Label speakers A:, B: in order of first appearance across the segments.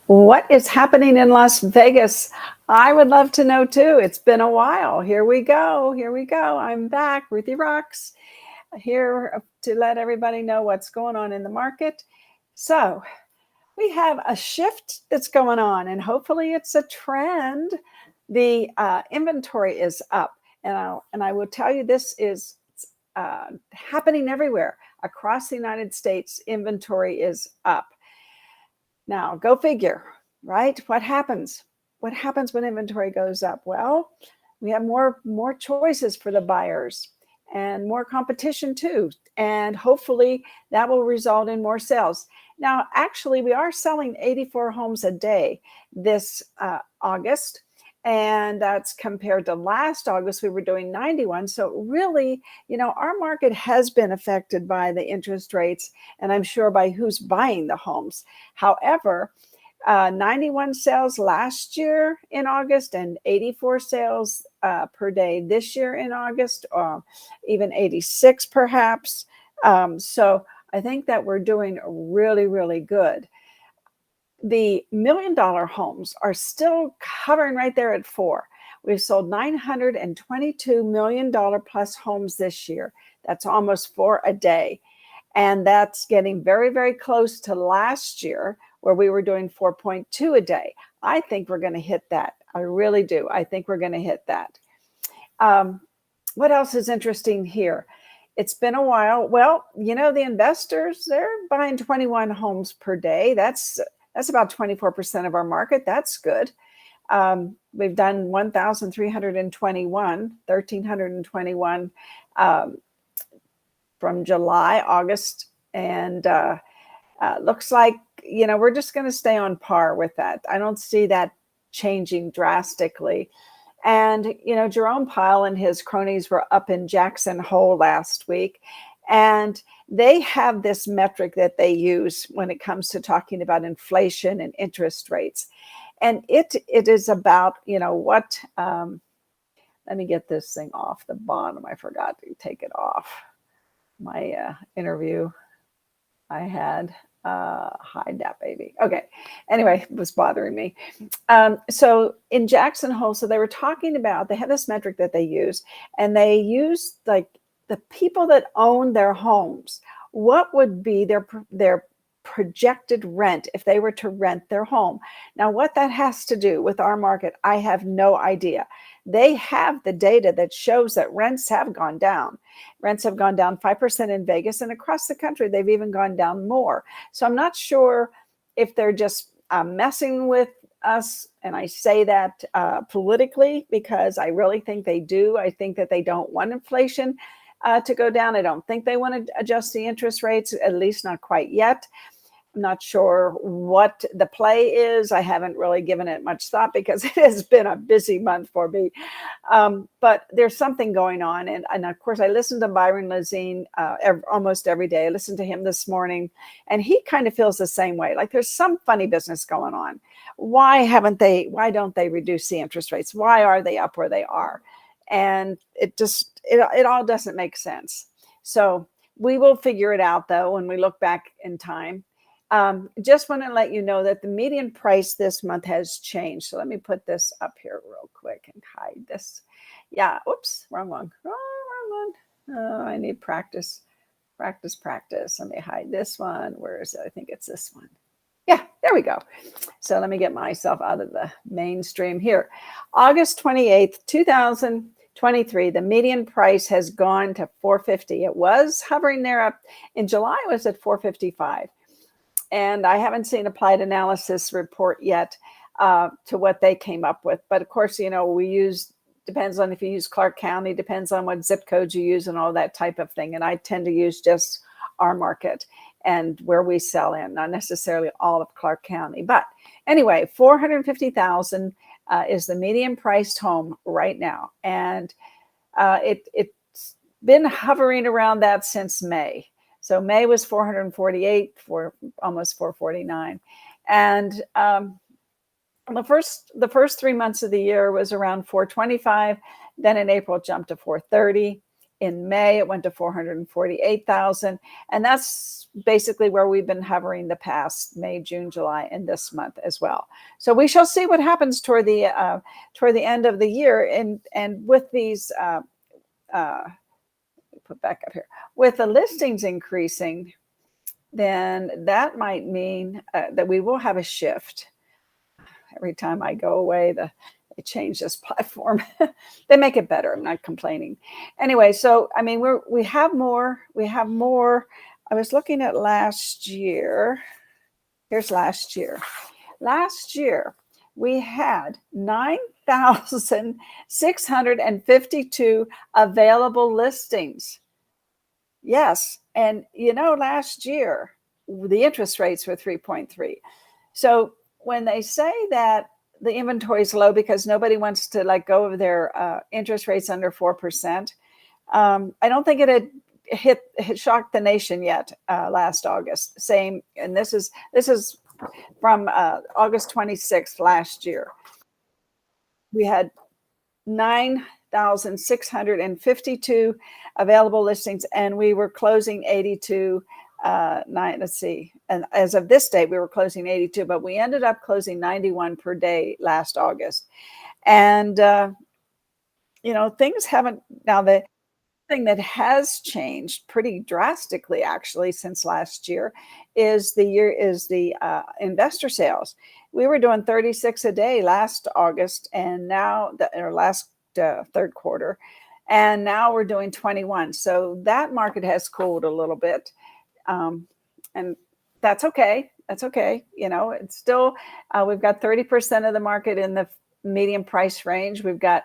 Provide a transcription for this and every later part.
A: What is happening in Las Vegas? I would love to know too. It's been a while. Here we go. Here we go. I'm back, Ruthie Rocks, here to let everybody know what's going on in the market. So, we have a shift that's going on, and hopefully it's a trend. The inventory is up, and I will tell you this is happening everywhere across the United States. Inventory is up. Now, go figure, right? What happens? What happens when inventory goes up? Well, we have more choices for the buyers and more competition too. And hopefully that will result in more sales. Now, actually, we are selling 84 homes a day this August. And that's compared to last August, we were doing 91. So really, our market has been affected by the interest rates, and I'm sure by who's buying the homes. However, 91 sales last year in August and 84 sales per day this year in August, or even 86 perhaps. So I think that we're doing really, really good. The $1 million homes are still hovering right there at 4. We've sold $922 million plus homes this year. That's almost 4 a day. And that's getting very, very close to last year, where we were doing 4.2 a day. I think we're going to hit that. I really do. I think we're going to hit that. What else is interesting here? It's been a while. Well, the investors, they're buying 21 homes per day. That's about 24% of our market. That's good. We've done 1,321 from July, August, and looks like, we're just going to stay on par with that. I don't see that changing drastically. And, Jerome Powell and his cronies were up in Jackson Hole last week, and they have this metric that they use when it comes to talking about inflation and interest rates. And it is about, what, let me get this thing off the bottom. I forgot to take it off. My interview I had, hide that baby. Okay. Anyway, it was bothering me. So in Jackson Hole, so they were talking about, they have this metric that they use, and they use like the people that own their homes. What would be their projected rent if they were to rent their home? Now, what that has to do with our market, I have no idea. They have the data that shows that rents have gone down. Rents have gone down 5% in Vegas, and across the country, they've even gone down more. So I'm not sure if they're just messing with us. And I say that politically, because I really think they do. I think that they don't want inflation to go down. I don't think they want to adjust the interest rates, at least not quite yet. I'm not sure what the play is. I haven't really given it much thought because it has been a busy month for me. But there's something going on. And of course, I listen to Byron Lazine almost every day. I listened to him this morning, and he kind of feels the same way. Like there's some funny business going on. Why don't they reduce the interest rates? Why are they up where they are? And it all doesn't make sense. So we will figure it out, though, when we look back in time. Just want to let you know that the median price this month has changed. So let me put this up here real quick and hide this. Yeah, oops, wrong one. Wrong one. Oh, I need practice. Let me hide this one. Where is it? I think it's this one. Yeah, there we go. So let me get myself out of the mainstream here. August 28th, 2023, the median price has gone to $450. It was hovering there up in July. It was at $455. And I haven't seen applied analysis report yet to what they came up with. But of course, depends on if you use Clark County, depends on what zip codes you use and all that type of thing. And I tend to use just our market and where we sell in, not necessarily all of Clark County. But anyway, $450,000 is the median priced home right now. And it's been hovering around that since May. So May was 448, for almost 449. And the first 3 months of the year was around 425. Then in April, it jumped to 430. In May, it went to 448,000. And that's basically where we've been hovering the past May, June, July, and this month as well. So we shall see what happens toward the end of the year. And with these, put back up here, with the listings increasing, then that might mean that we will have a shift. Every time I go away, they change this platform. They make it better. I'm not complaining. Anyway, so I mean, we have more. I was looking at last year. Here's last year. Last year, we had 9,652 available listings. Yes. And last year, the interest rates were 3.3. So when they say that the inventory is low because nobody wants to let go of their interest rates under 4%, I don't think it had shocked the nation yet last August. Same, and this is from August 26th last year. We had 9,652 available listings, and we were closing 82. Let's see. And as of this date, we were closing 82, but we ended up closing 91 per day last August. And, things haven't. Now, the thing that has changed pretty drastically, actually, since last year is the investor sales. We were doing 36 a day last August, and now last third quarter, and now we're doing 21. So that market has cooled a little bit. And that's okay. That's okay. It's still, we've got 30% of the market in the medium price range. We've got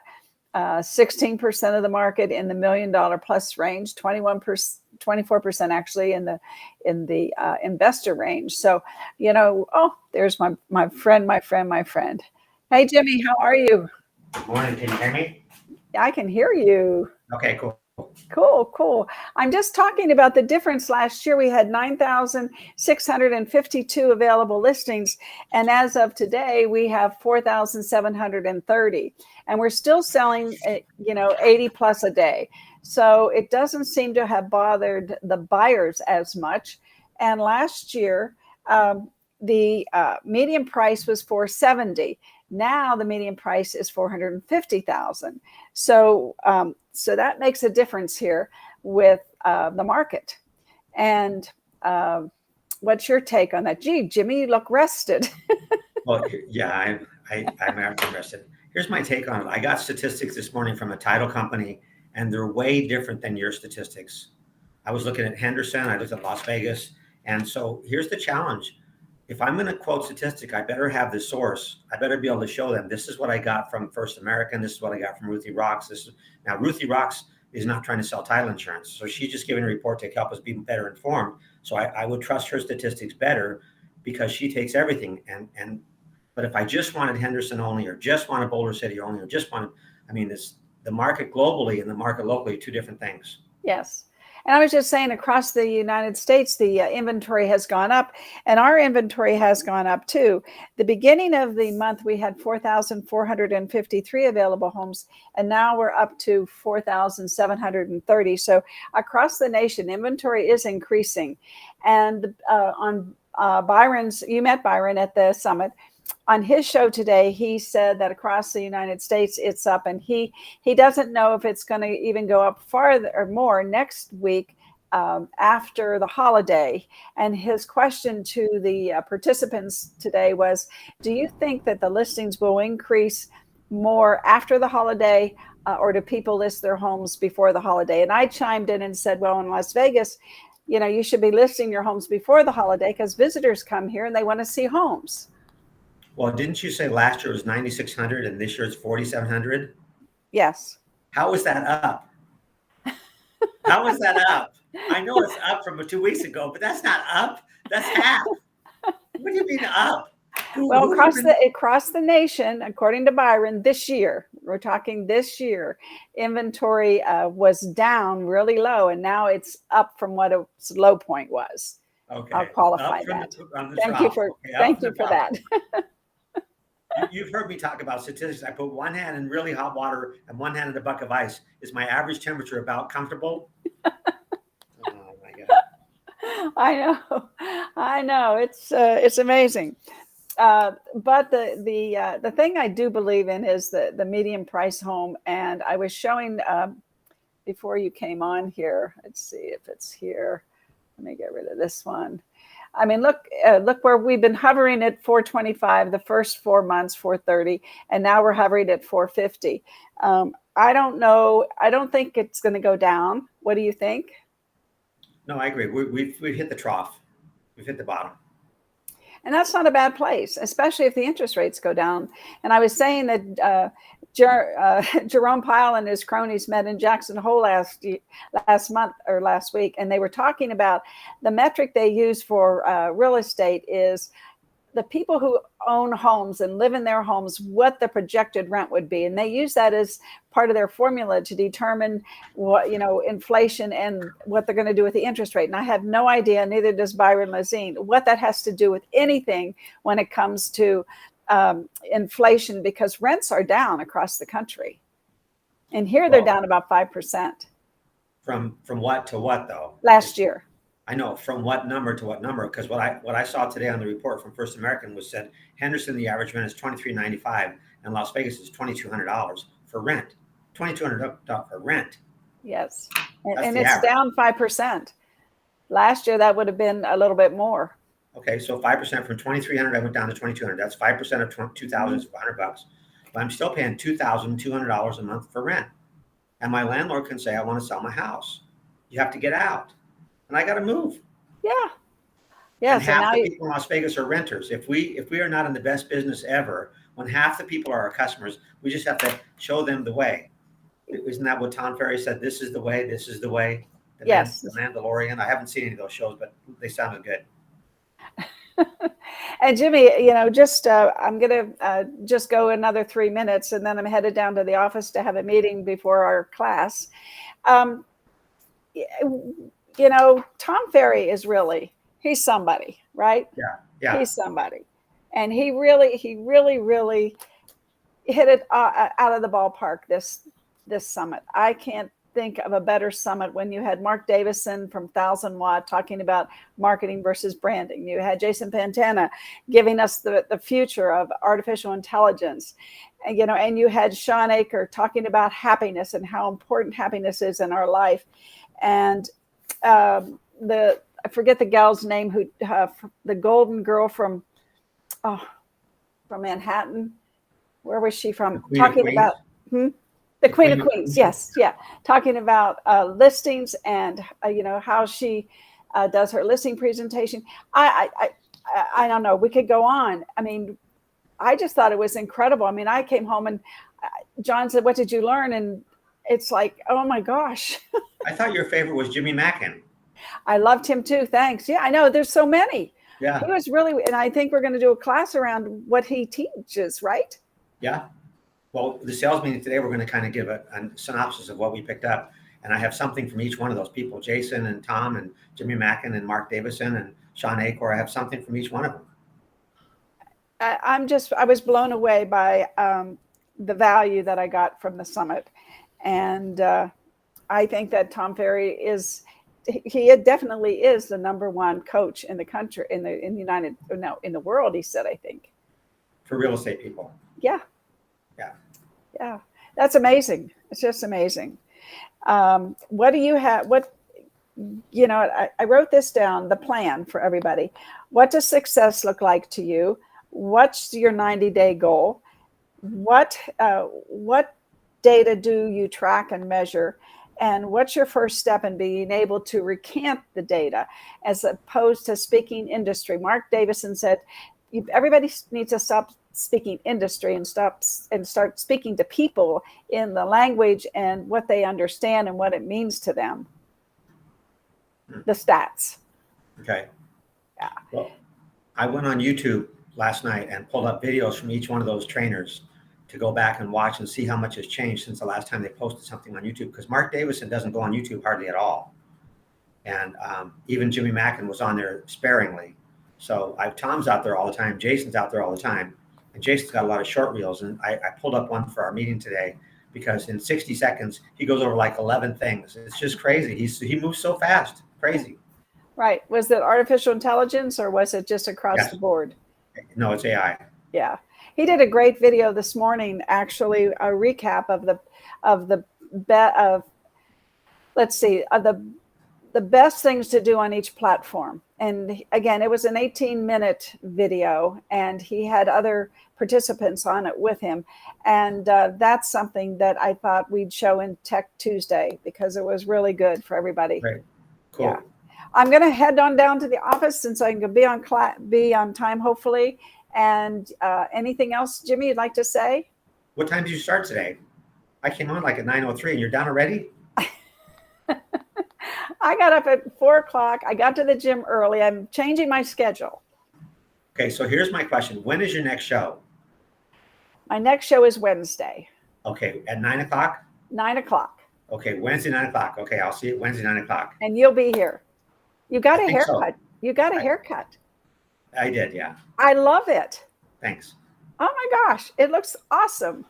A: 16% of the market in the $1 million plus range, 24% actually in the investor range. So, there's my friend. Hey, Jimmy, how are you?
B: Good morning. Can you hear me?
A: I can hear you.
B: Okay, cool.
A: Cool. I'm just talking about the difference. Last year, we had 9,652 available listings. And as of today, we have 4,730. And we're still selling, 80 plus a day. So it doesn't seem to have bothered the buyers as much. And last year, the median price was $470. Now the median price is $450,000. So that makes a difference here with the market. And what's your take on that? Gee, Jimmy, you look rested.
B: Well, yeah, I'm rested. Here's my take on it. I got statistics this morning from a title company, and they're way different than your statistics. I was looking at Henderson, I looked at Las Vegas, and so here's the challenge. If I'm going to quote statistic, I better have the source. I better be able to show them this is what I got from First American. This is what I got from ruthierocks. Now ruthierocks is not trying to sell title insurance, so she's just giving a report to help us be better informed. So I would trust her statistics better because she takes everything. But if I just wanted Henderson only, or just wanted Boulder City only, or just wanted, the market globally and the market locally are two different things.
A: Yes. And I was just saying, across the United States, the inventory has gone up, and our inventory has gone up too. The beginning of the month, we had 4,453 available homes, and now we're up to 4,730. So across the nation, inventory is increasing. And on Byron's, you met Byron at the summit. On his show today, he said that across the United States, it's up, and he doesn't know if it's going to even go up farther or more next week after the holiday. And his question to the participants today was, do you think that the listings will increase more after the holiday, or do people list their homes before the holiday? And I chimed in and said, well, in Las Vegas, you should be listing your homes before the holiday because visitors come here and they want to see homes.
B: Well, didn't you say last year was 9,600 and this year it's 4,700?
A: Yes.
B: How is that up? How is that up? I know it's up from 2 weeks ago, but that's not up. That's half. What do you mean up?
A: Well, across the nation, according to Byron, this year, we're talking this year, inventory was down really low, and now it's up from what its low point was. Okay. I'll qualify that. Thank you for that.
B: You've heard me talk about statistics. I put one hand in really hot water and one hand in a bucket of ice. Is my average temperature about comfortable? Oh my God.
A: I know. It's amazing. But the thing I do believe in is the medium price home. And I was showing before you came on here. Let's see if it's here. Let me get rid of this one. I mean, look where we've been hovering at 425 the first 4 months, 430, and now we're hovering at 450. I don't know. I don't think it's going to go down. What do you think?
B: No, I agree. We've hit the trough. We've hit the bottom.
A: And that's not a bad place, especially if the interest rates go down. And I was saying that Jerome Powell and his cronies met in Jackson Hole last month or last week, and they were talking about the metric they use for real estate is the people who own homes and live in their homes, what the projected rent would be. And they use that as part of their formula to determine what, inflation and what they're going to do with the interest rate. And I have no idea, neither does Byron Lazine, what that has to do with anything when it comes to inflation, because rents are down across the country. And here they're down about 5%.
B: From what to what though?
A: Last year.
B: I know, from what number to what number? Because what I saw today on the report from First American was said Henderson, the average rent is $2,395, and Las Vegas is $2,200 for rent. $2,200 for rent.
A: Yes, and it's
B: average.
A: Down 5%. Last year that would have been a little bit more.
B: Okay, so 5% from $2,300, I went down to $2,200. That's 5% of $2,500. But I'm still paying $2,200 a month for rent, and my landlord can say I want to sell my house. You have to get out. And I got to move.
A: Yeah. Yeah.
B: And half the people in Las Vegas are renters. If we are not in the best business ever, when half the people are our customers, we just have to show them the way. Isn't that what Tom Ferry said? This is the way. This is the way.
A: Yes.
B: The Mandalorian. I haven't seen any of those shows, but they sounded good.
A: And Jimmy, just I'm going to just go another 3 minutes, and then I'm headed down to the office to have a meeting before our class. Tom Ferry is he's somebody, right?
B: Yeah.
A: He's somebody. And he really hit it out of the ballpark this summit. I can't think of a better summit when you had Mark Davison from 1000 Watt talking about marketing versus branding. You had Jason Pantana giving us the future of artificial intelligence. And you had Sean Aker talking about happiness and how important happiness is in our life. And I forget the gal's name who the golden girl from Manhattan. Where was she from? Talking about the Queen of Queens. Yes, yeah. Talking about listings and how she does her listing presentation. I don't know. We could go on. I mean, I just thought it was incredible. I mean, I came home and John said, "What did you learn?" And it's like, oh my gosh.
B: I thought your favorite was Jimmy Mackin.
A: I loved him too. Thanks. Yeah, I know. There's so many.
B: Yeah.
A: He was really, and I think we're going to do a class around what he teaches, right?
B: Yeah. Well, the sales meeting today, we're going to kind of give a synopsis of what we picked up. And I have something from each one of those people, Jason and Tom and Jimmy Mackin and Mark Davison and Sean Aker. I have something from each one of them.
A: I was blown away by the value that I got from the summit. And I think that Tom Ferry he definitely is the number one coach in the country, in the world, he said, I think.
B: For real estate people.
A: Yeah.
B: Yeah.
A: Yeah. That's amazing. It's just amazing. What do you have? I wrote this down, the plan for everybody. What does success look like to you? What's your 90-day goal? What data do you track and measure? And what's your first step in being able to recant the data as opposed to speaking industry? Mark Davison said, everybody needs to stop speaking industry and start speaking to people in the language and what they understand and what it means to them. The stats.
B: Okay.
A: Yeah.
B: Well, I went on YouTube last night and pulled up videos from each one of those trainers to go back and watch and see how much has changed since the last time they posted something on YouTube. Because Mark Davison doesn't go on YouTube hardly at all. And even Jimmy Mackin was on there sparingly. So Tom's out there all the time. Jason's out there all the time. And Jason's got a lot of short reels, and I pulled up one for our meeting today because in 60 seconds he goes over like 11 things. It's just crazy. He moves so fast, crazy.
A: Right. Was it artificial intelligence or was it just across
B: Yes.
A: the board?
B: No, it's AI.
A: Yeah. He did a great video this morning, actually, a recap of let's see, the best things to do on each platform. And again, it was an 18-minute video, and he had other participants on it with him. And that's something that I thought we'd show in Tech Tuesday because it was really good for everybody.
B: Great. Cool.
A: Yeah. I'm going to head on down to the office since I can be on time, hopefully. And anything else, Jimmy, you'd like to say?
B: What time did you start today? I came on like at 9:03 and you're done already?
A: I got up at 4 o'clock. I got to the gym early. I'm changing my schedule.
B: Okay, so here's my question. When is your next show?
A: My next show is Wednesday.
B: Okay, at 9 o'clock?
A: 9 o'clock.
B: Okay, Wednesday, 9 o'clock. Okay, I'll see you Wednesday, 9 o'clock.
A: And you'll be here. You got a haircut.
B: So.
A: You got a haircut.
B: I did, yeah.
A: I love it.
B: Thanks.
A: Oh my gosh, it looks awesome.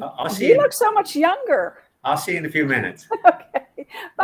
B: I'll see
A: you. You look so much younger.
B: I'll see you in a few minutes.
A: Okay. Bye.